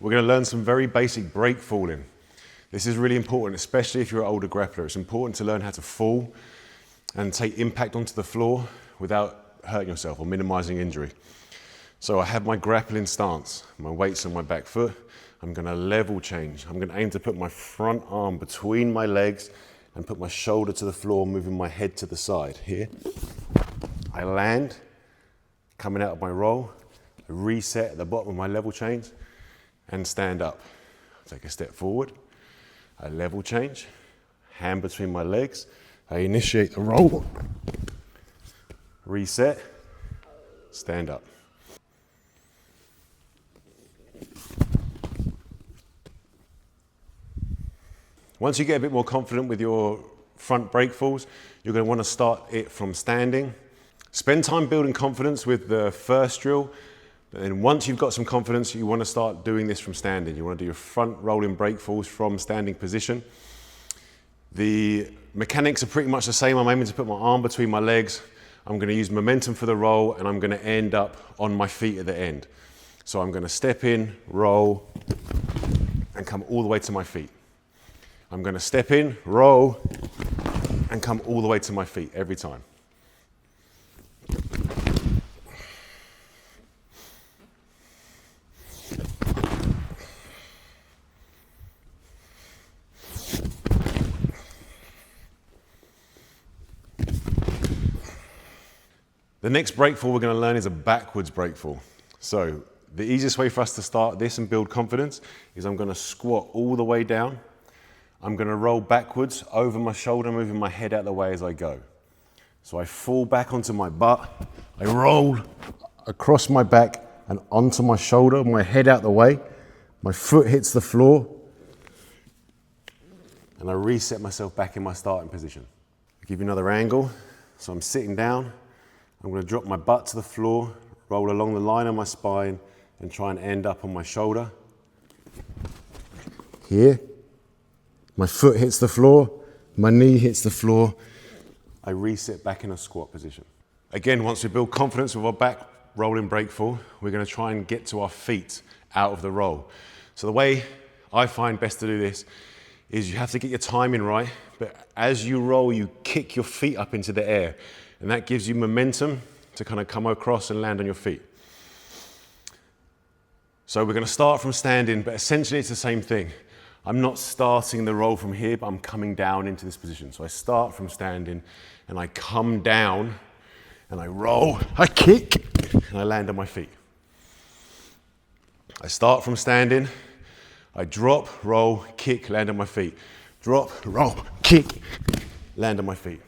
We're going to learn some very basic break falling. This is really important, especially if you're an older grappler. It's important to learn how to fall and take impact onto the floor without hurting yourself or minimizing injury. So I have my grappling stance, my weight's on my back foot. I'm going to level change. I'm going to aim to put my front arm between my legs and put my shoulder to the floor, moving my head to the side. Here, I land, coming out of my roll, I reset at the bottom of my level change and stand up. Take a step forward, I level change, hand between my legs, I initiate the roll, reset, stand up. Once you get a bit more confident with your front break falls, you're going to want to start it from standing. Spend time building confidence with the first drill, but then once you've got some confidence, you want to start doing this from standing. You want to do your front rolling break falls from standing position. The mechanics are pretty much the same. I'm aiming to put my arm between my legs. I'm going to use momentum for the roll, and I'm going to end up on my feet at the end. So I'm going to step in, roll, and come all the way to my feet. I'm going to step in, roll, and come all the way to my feet every time. The next break fall we're going to learn is a backwards break fall. So the easiest way for us to start this and build confidence is I'm going to squat all the way down. I'm going to roll backwards over my shoulder, moving my head out of the way as I go. So I fall back onto my butt, I roll across my back and onto my shoulder, my head out the way, my foot hits the floor, and I reset myself back in my starting position. I'll give you another angle. So I'm sitting down, I'm going to drop my butt to the floor, roll along the line of my spine, and try and end up on my shoulder. Here. My foot hits the floor, my knee hits the floor. I reset back in a squat position. Again, once we build confidence with our back rolling break fall, we're going to try and get to our feet out of the roll. So the way I find best to do this is you have to get your timing right, but as you roll, you kick your feet up into the air, and that gives you momentum to kind of come across and land on your feet. So we're going to start from standing, but essentially it's the same thing. I'm not starting the roll from here, but I'm coming down into this position. So I start from standing and I come down and I roll, I kick, and I land on my feet. I start from standing, I drop, roll, kick, land on my feet. Drop, roll, kick, land on my feet.